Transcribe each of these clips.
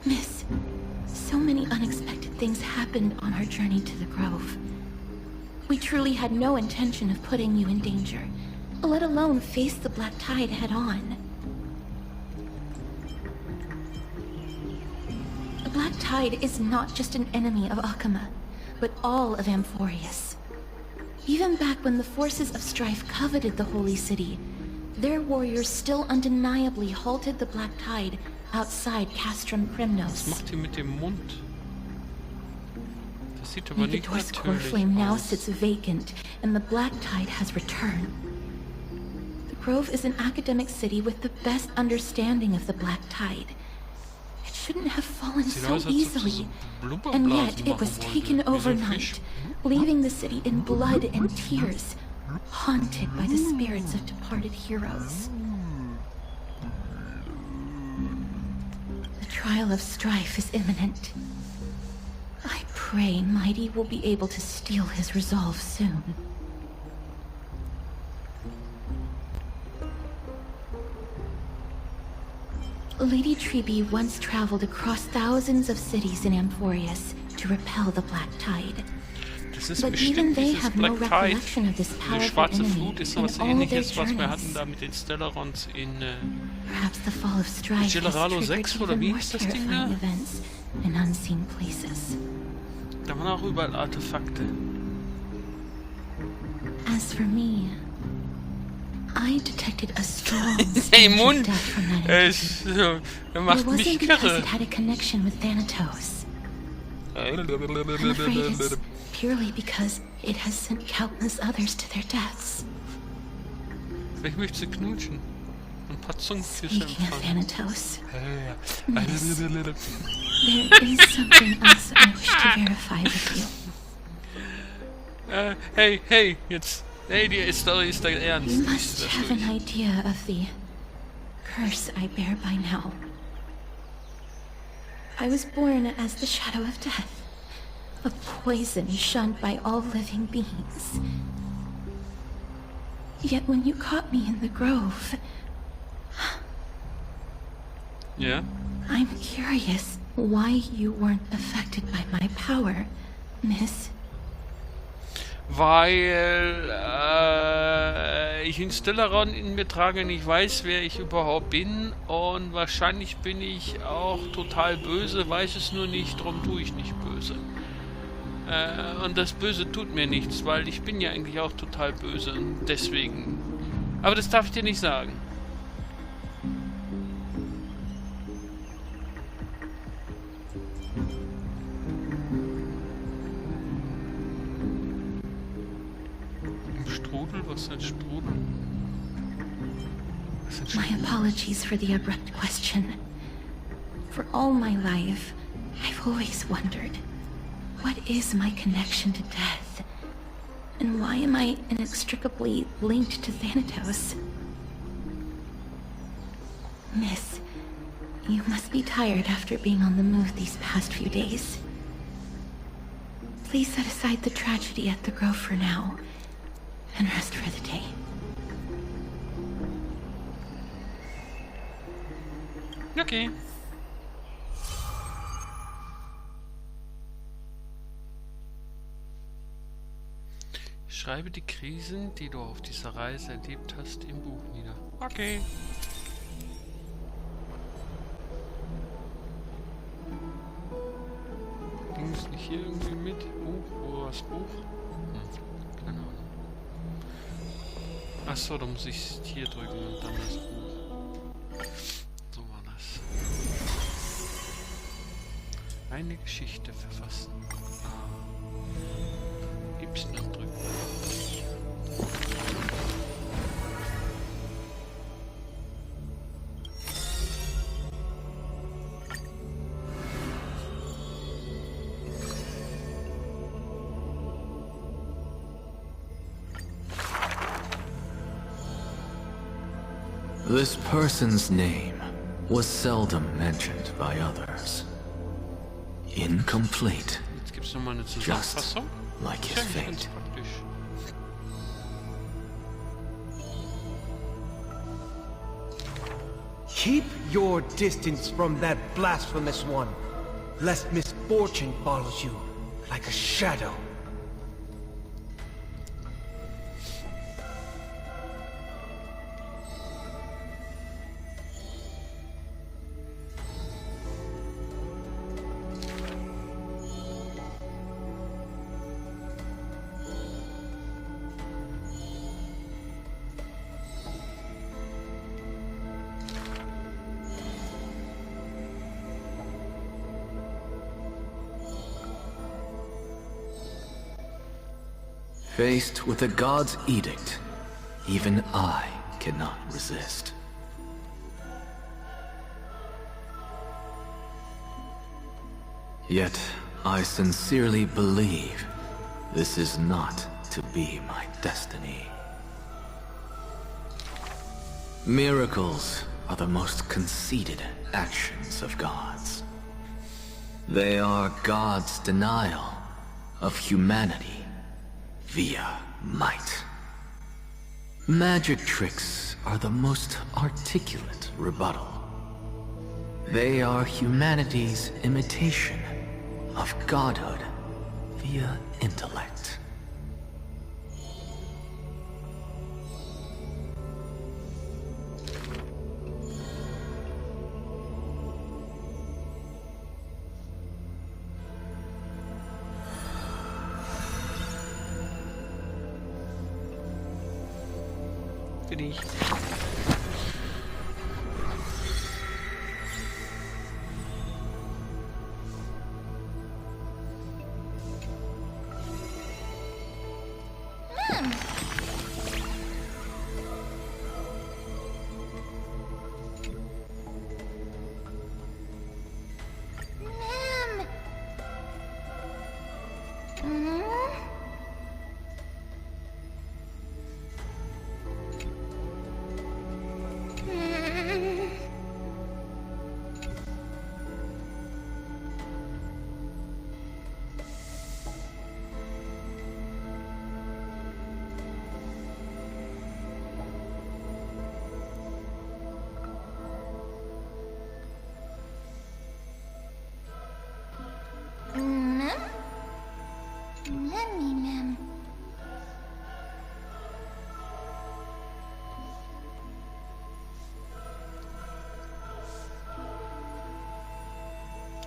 Miss, so many unexpected things happened on our journey to the Grove. We truly had no intention of putting you in danger, let alone face the Black Tide head-on. The Black Tide is not just an enemy of Akama, but all of Amphorius. Even back when the forces of strife coveted the Holy City, their warriors still undeniably halted the Black Tide outside Castrum Primnos. Was macht die mit dem Mund? Das sieht aber nicht Megador's core natürlich flame now aus. sits vacant, and the Black Tide has returned. The Grove is an academic city with the best understanding of the Black Tide. It shouldn't have fallen Sieht so aus, als ob sie easily, so and Blubberblasen yet it machen was wollte. taken Wie so ein overnight, Fisch. leaving the city in blood and tears, haunted by the spirits of departed heroes. The trial of strife is imminent. I pray Mighty will be able to steel his resolve soon. Lady Treby once traveled across thousands of cities in Amphorius to repel the Black Tide. Das ist But even bestimmt they dieses have no Black Tide. recollection of this Diese powerful schwarze enemy Flut ist in sowas all their ähnliches, was wir hatten journeys. da mit den Stellarons in Perhaps the fall of strife has Generalo triggered 6 oder even wie more hieß das Ding da? terrifying events in unseen places. Da waren auch überall Artefakte. As for me, I detected a strong Hey, stench of Mund! death from that entity. Er It macht wasn't mich because kirre. it had a connection with Thanatos. I'm afraid it's purely because it has sent countless others to their deaths. Ich möchte sie knutschen. Ein paar Zungenküsse Speaking of empfangen. Thanatos, Ja. there is something else I wish to verify with you. Hey, jetzt. Hey, die Story ist da ernst. You Lies must das have an durch. idea of the curse I bear by now. I was born as the shadow of death, a poison shunned by all living beings. Yet when you caught me in the grove, Ja? I'm curious why you weren't affected by my power, Miss. Weil ich einen Stellaron in mir trage und ich weiß, wer ich überhaupt bin, und wahrscheinlich bin ich auch total böse, weiß es nur nicht, darum tue ich nicht böse. Und das Böse tut mir nichts, weil ich bin ja eigentlich auch total böse und deswegen. Aber das darf ich dir nicht sagen. Strudel? Was ist ein Strudel? Was ist ein My Strudel? apologies for the abrupt question. For all my life, I've always wondered, what is my connection to death? And why am I inextricably linked to Thanatos? Miss, you must be tired after being on the move these past few days. Please set aside the tragedy at the Grove for now, and rest for the day. Okay. Schreibe die Krisen, die du auf dieser Reise erlebt hast, im Buch nieder. Okay. Ging es nicht hier irgendwie mit? Buch? Wo war das Buch? Keine Ahnung. Achso, da muss ich hier drücken und dann das Buch. So war das. Eine Geschichte verfassen. Y drücken. This person's name was seldom mentioned by others. Incomplete, Jetzt gibt es nochmal eine just Zusammenfassung. like Ist his ja eigentlich ganz fate. praktisch. Keep your distance from that blasphemous one, lest misfortune follows you like a shadow. Faced with a god's edict, even I cannot resist. Yet, I sincerely believe this is not to be my destiny. Miracles are the most conceited actions of gods. They are God's denial of humanity via might. Magic tricks are the most articulate rebuttal. They are humanity's imitation of godhood via intellect. Bin ich.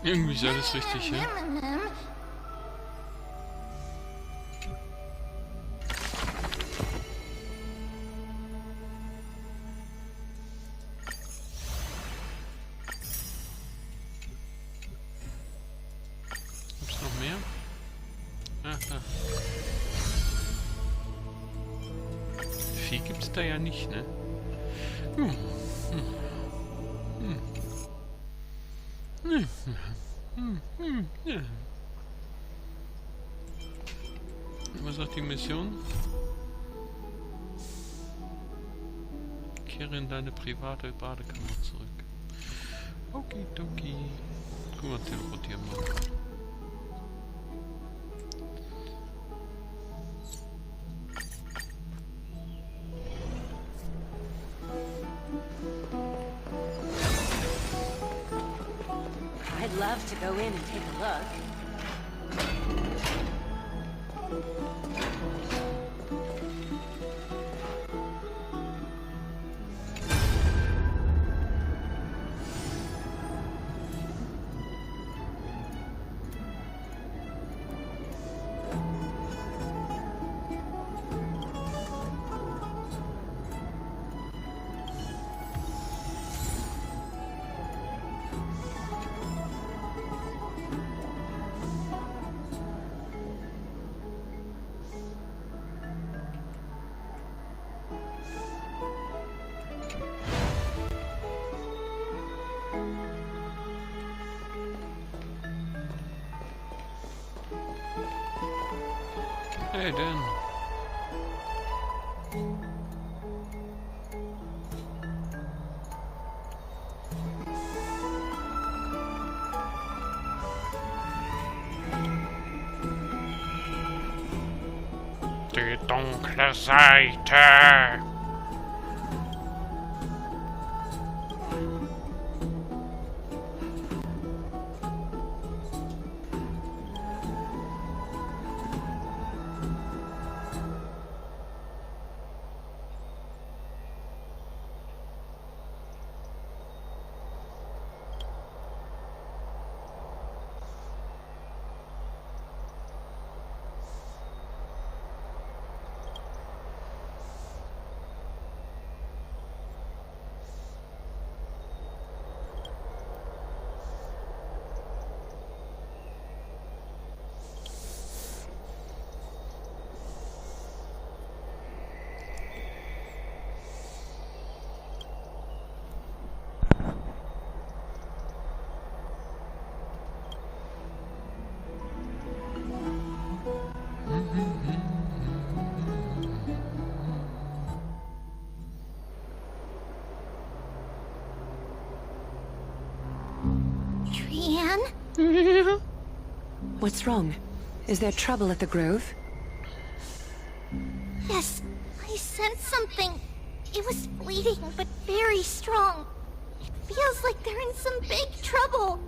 Irgendwie ist alles richtig, ja? Gibt's noch mehr? Ah, da. Vieh gibt's da ja nicht, ne? Was sagt die Mission? Kehre in deine private Badekammer zurück. Okidoki. Guck mal, teleportieren wir. I'd love to go in and take a look. Hey, Dan. Die dunkle Seite. Trian? What's wrong? Is there trouble at the grove? Yes, I sensed something. It was fleeting, but very strong. It feels like they're in some big trouble.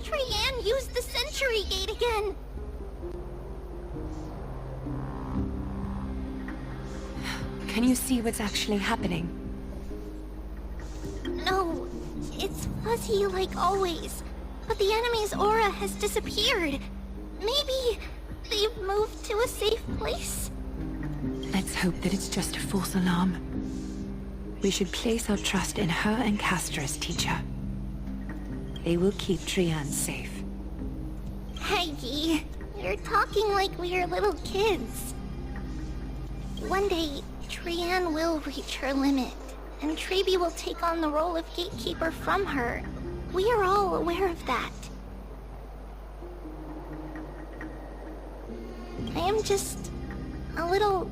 Trian used the Century Gate again. Can you see what's actually happening? No, it's fuzzy like always. But the enemy's aura has disappeared. Maybe they've moved to a safe place? Let's hope that it's just a false alarm. We should place our trust in her and Castra's teacher. They will keep Trian safe. Peggy, you're talking like we're little kids. One day, Trian will reach her limit, and Trebi will take on the role of gatekeeper from her. We are all aware of that. I am just a little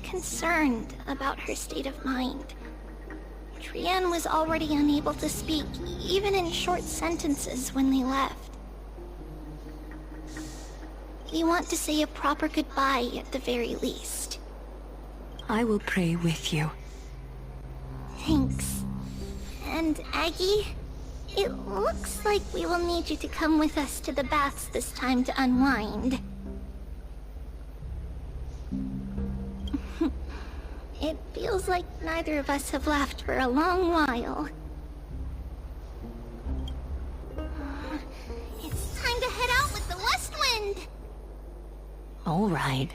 concerned about her state of mind. Trian was already unable to speak, even in short sentences when they left. We want to say a proper goodbye at the very least. I will pray with you. Thanks. And Aggie, it looks like we will need you to come with us to the baths this time to unwind. It feels like neither of us have laughed for a long while. It's time to head out with the west wind! All right.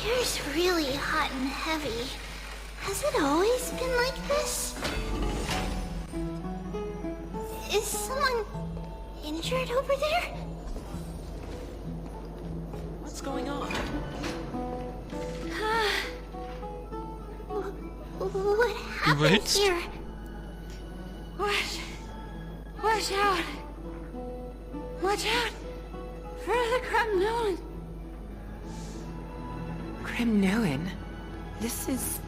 Here's really hot and heavy. Has it always been like this? Is someone injured over there? What's going on? What happened Überhitzt? here? Watch out! Watch out! For the Kremnoan! Kremnoan? This is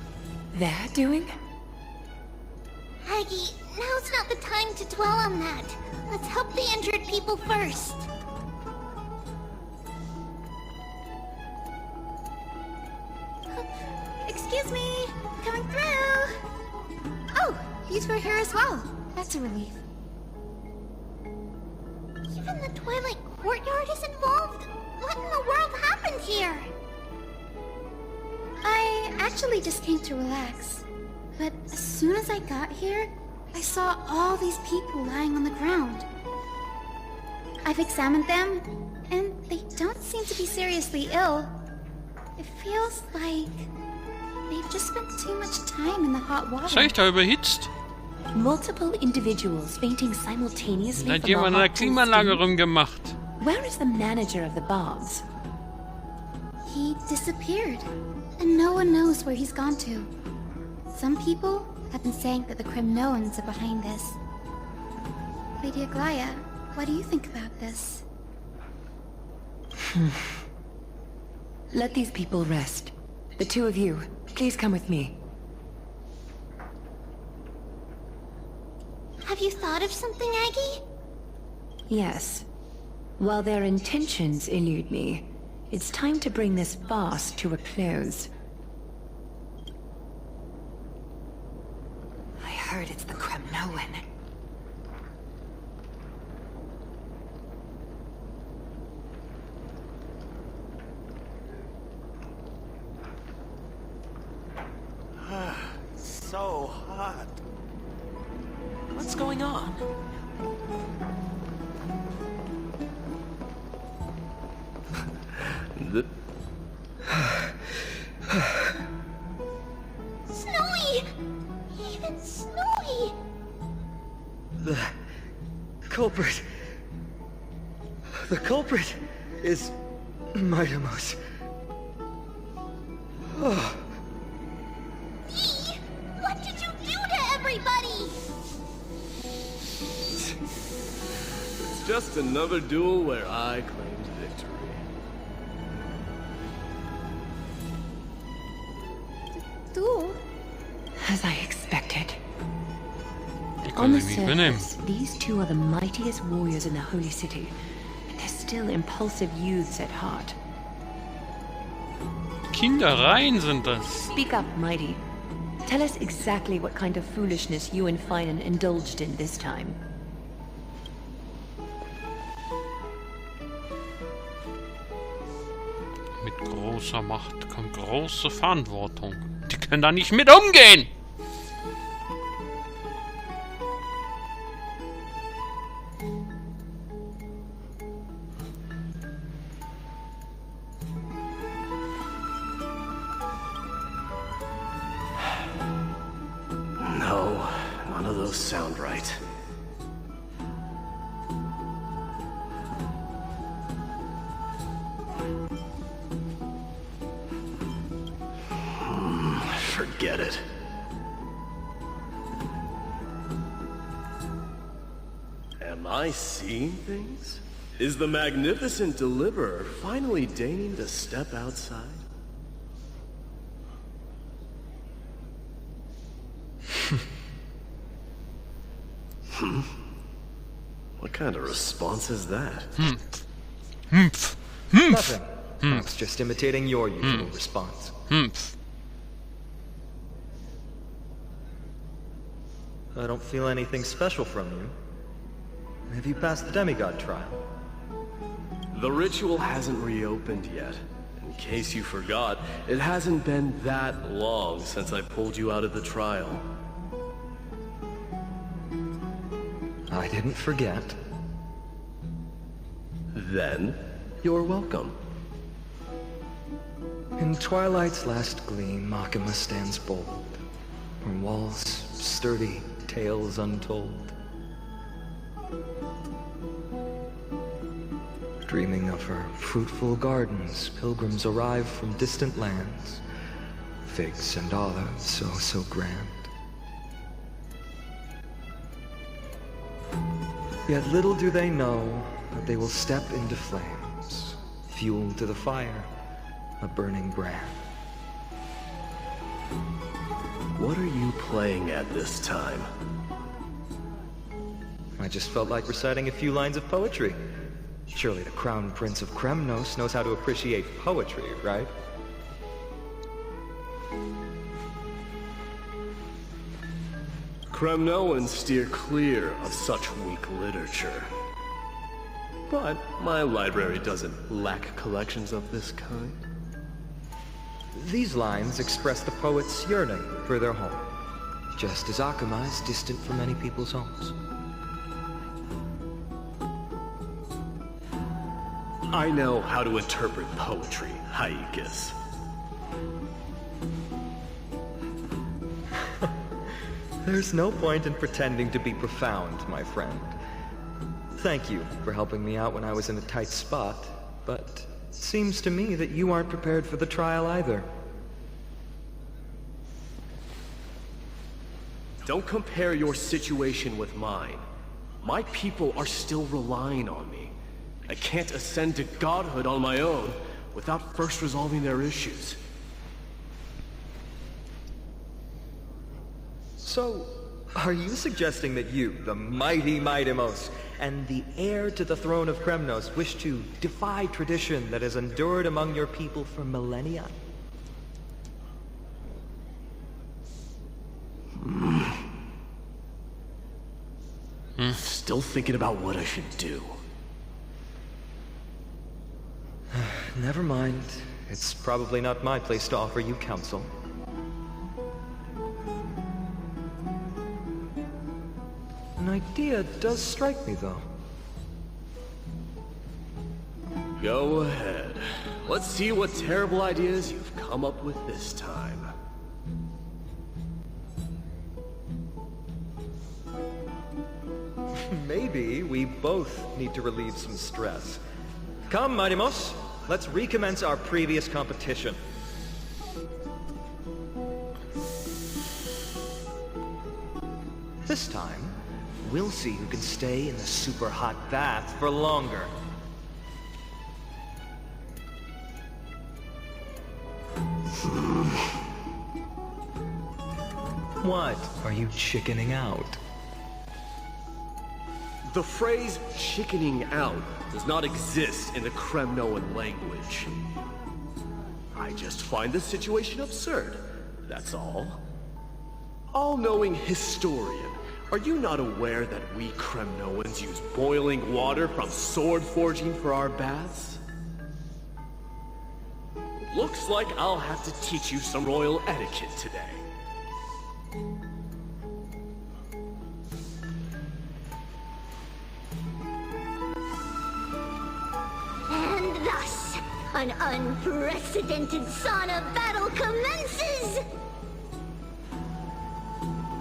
their doing? Aggie, now's not the time to dwell on that. Let's help the injured people first. Excuse me, coming through. Oh, you two are here as well. That's a relief. Even the Twilight Courtyard is involved? What in the world happened here? I actually just came to relax. But as soon as I got here, I saw all these people lying on the ground. I've examined them, and they don't seem to be seriously ill. It feels like they've just spent too much time in the hot water. Ist euch da überhitzt? Multiple individuals fainting simultaneously Hat from jemand a an der hot pool Klimaanlage steam. rumgemacht? Where is the manager of the baths? He disappeared, and no one knows where he's gone to. Some people have been saying that the Kremnoans are behind this. Lady Aglaya, what do you think about this? Let these people rest. The two of you, please come with me. Have you thought of something, Aggie? Yes. While their intentions elude me, it's time to bring this farce to a close. I heard it's the Kremnoan. So hot. What's going on? Snowy! Even snowy! The culprit. The culprit is Mightimos. Oh, Just another duel where I claimed victory. Du? As I expected. Die On können the sich nicht benehmen. surface, these two are the mightiest warriors in the Holy City, but they're still impulsive youths at heart. Kindereien sind das. Speak up, Mighty. Tell us exactly what kind of foolishness you and Finan indulged in this time. Mit großer Macht kommt große Verantwortung. Die können da nicht mit umgehen. No, none of those sound right. Forget it. Am I seeing things? Is the magnificent deliverer finally deigning to step outside? What kind of response is that? Nothing. I was just imitating your usual response. I don't feel anything special from you. Have you passed the demigod trial? The ritual hasn't reopened yet. In case you forgot, it hasn't been that long since I pulled you out of the trial. I didn't forget. Then, you're welcome. In twilight's last gleam, Makima stands bold. Her walls sturdy, tales untold. Dreaming of her fruitful gardens, pilgrims arrive from distant lands. Figs and olives, so grand. Yet little do they know that they will step into flames, fuel to the fire, a burning brand. What are you playing at this time? I just felt like reciting a few lines of poetry. Surely the Crown Prince of Kremnos knows how to appreciate poetry, right? Kremnoans steer clear of such weak literature. But my library doesn't lack collections of this kind. These lines express the poet's yearning for their home, just as Akama is distant from many people's homes. I know how to interpret poetry, Haikis. There's no point in pretending to be profound, my friend. Thank you for helping me out when I was in a tight spot, but it seems to me that you aren't prepared for the trial either. Don't compare your situation with mine. My people are still relying on me. I can't ascend to godhood on my own without first resolving their issues. So, are you suggesting that you, the mighty Mightimos, and the heir to the throne of Kremnos, wish to defy tradition that has endured among your people for millennia? Still thinking about what I should do. Never mind. It's probably not my place to offer you counsel. An idea does strike me, though. Go ahead. Let's see what terrible ideas you've come up with this time. Maybe we both need to relieve some stress. Come, Mightimos. Let's recommence our previous competition. This time, We'll see who can stay in the super hot bath for longer. What? Are you chickening out? The phrase chickening out does not exist in the Kremnoan language. I just find the situation absurd, that's all. All-knowing historian, are you not aware that we Kremnoans use boiling water from sword forging for our baths? Looks like I'll have to teach you some royal etiquette today. And thus, an unprecedented sauna battle commences!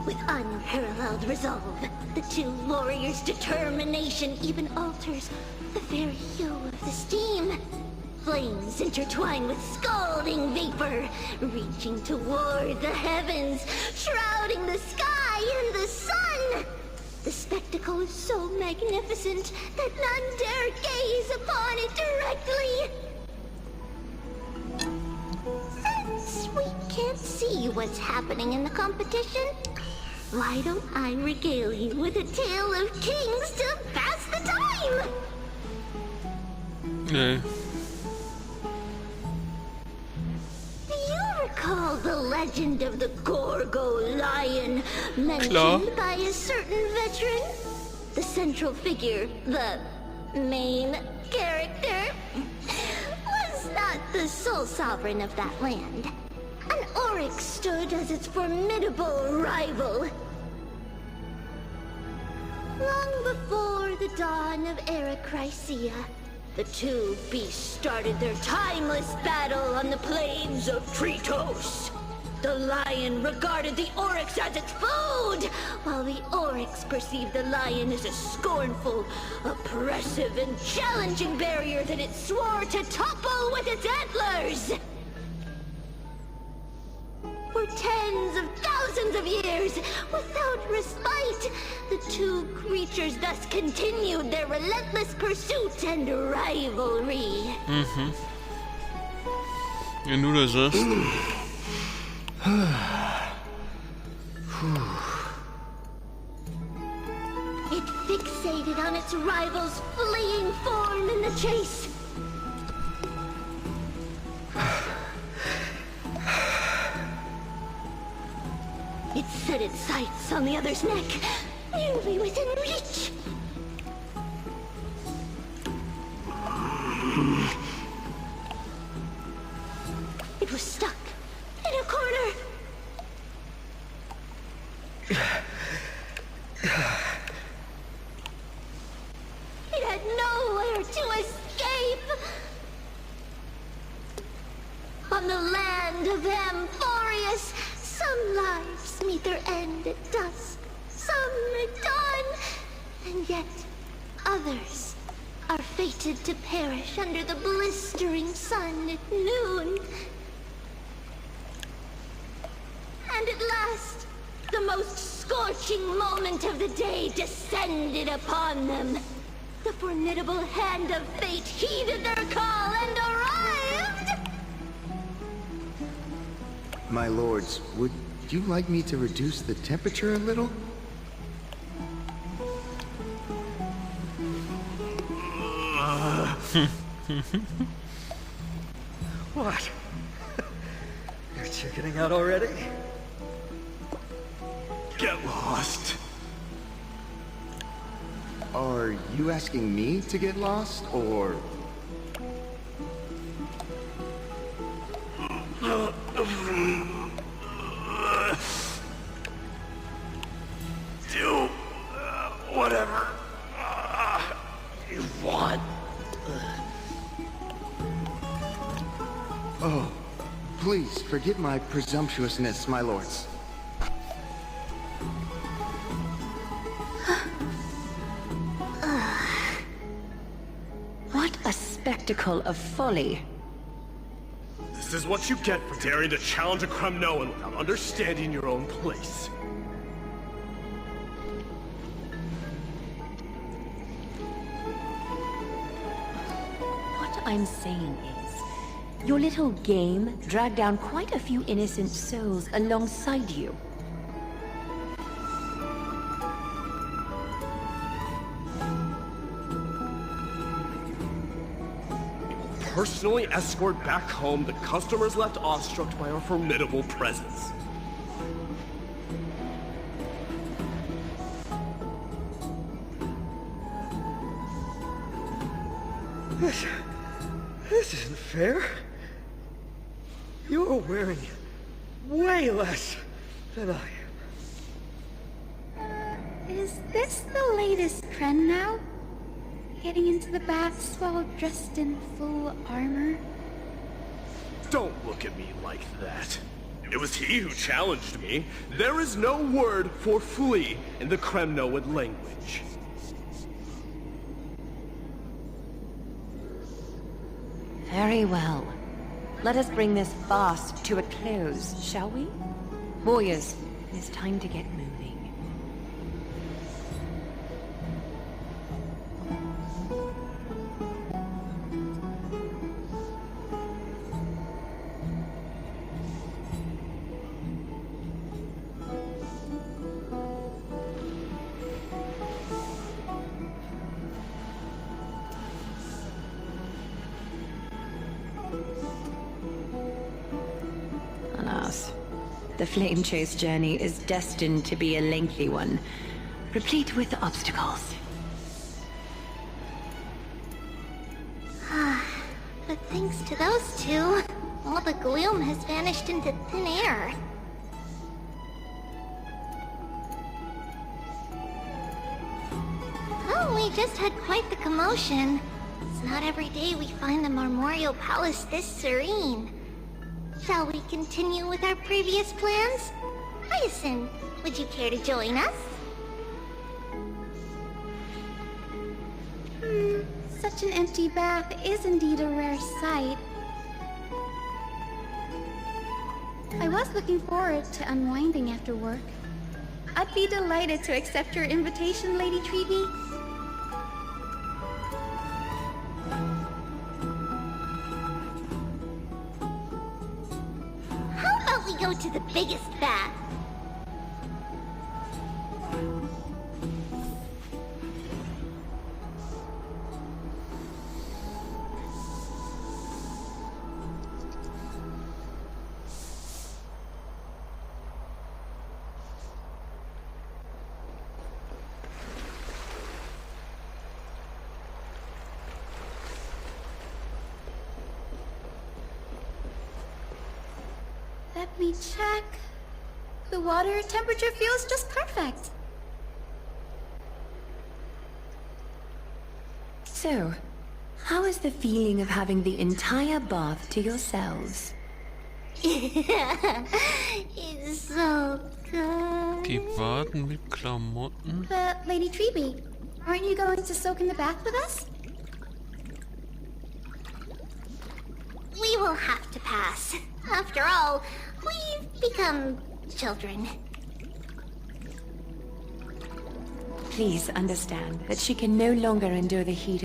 With unparalleled resolve, the two warriors' determination even alters the very hue of the steam. Flames intertwine with scalding vapor, reaching toward the heavens, shrouding the sky and the sun. The spectacle is so magnificent that none dare gaze upon it directly. Since we can't see what's happening in the competition, why don't I regale you with a tale of kings to pass the time? Nee. Do you recall the legend of the Gorgo lion mentioned Klar. by a certain veteran? The central figure, the main character, was not the sole sovereign of that land. An oryx stood as its formidable rival. Long before the dawn of Era Chrysia, the two beasts started their timeless battle on the plains of Tritos. The lion regarded the oryx as its food, while the oryx perceived the lion as a scornful, oppressive, and challenging barrier that it swore to topple with its antlers. For tens of thousands of years, without respite, the two creatures thus continued their relentless pursuit and rivalry. Mhm. Wenn du das sagst. It fixated on its rival's fleeing form in the chase. It set its sights on the other's neck, nearly within reach. It was stuck in a corner. It had nowhere to escape. On the land of Amphorius, some lives meet their end at dusk, some at dawn, and yet others are fated to perish under the blistering sun at noon. And at last, the most scorching moment of the day descended upon them. The formidable hand of fate heeded their call and arrived! My lords, would you like me to reduce the temperature a little? What? You're chickening out already? Get lost. Are you asking me to get lost, or... Do whatever you want. Oh, please forget my presumptuousness, my lords. What a spectacle of folly. This is what you get for daring to challenge a Kremnoan without understanding your own place. I'm saying is, your little game dragged down quite a few innocent souls alongside you. Personally escort back home the customers left awestruck by our formidable presence. This isn't fair. You're wearing way less than I am. Is this the latest trend now? Getting into the baths while dressed in full armor? Don't look at me like that. It was he who challenged me. There is no word for flee in the Kremnoan language. Very well. Let us bring this farce to a close, shall we? Warriors, it is time to get moving. Alas, the Flame Chase journey is destined to be a lengthy one, replete with obstacles. But thanks to those two, all the gloom has vanished into thin air. Oh, we just had quite the commotion. It's not every day we find the Marmoreal Palace this serene. Shall we continue with our previous plans? Hyacinth, would you care to join us? Such an empty bath is indeed a rare sight. I was looking forward to unwinding after work. I'd be delighted to accept your invitation, Lady Treeby. How about we go to the biggest bath? Let me check. The water temperature feels just perfect. So, how is the feeling of having the entire bath to yourselves? It's so good. Die Waden mit Klamotten. But, Lady Treeby, aren't you going to soak in the bath with us? We will have to pass. After all, we've become children. Please understand that she can no longer endure the heat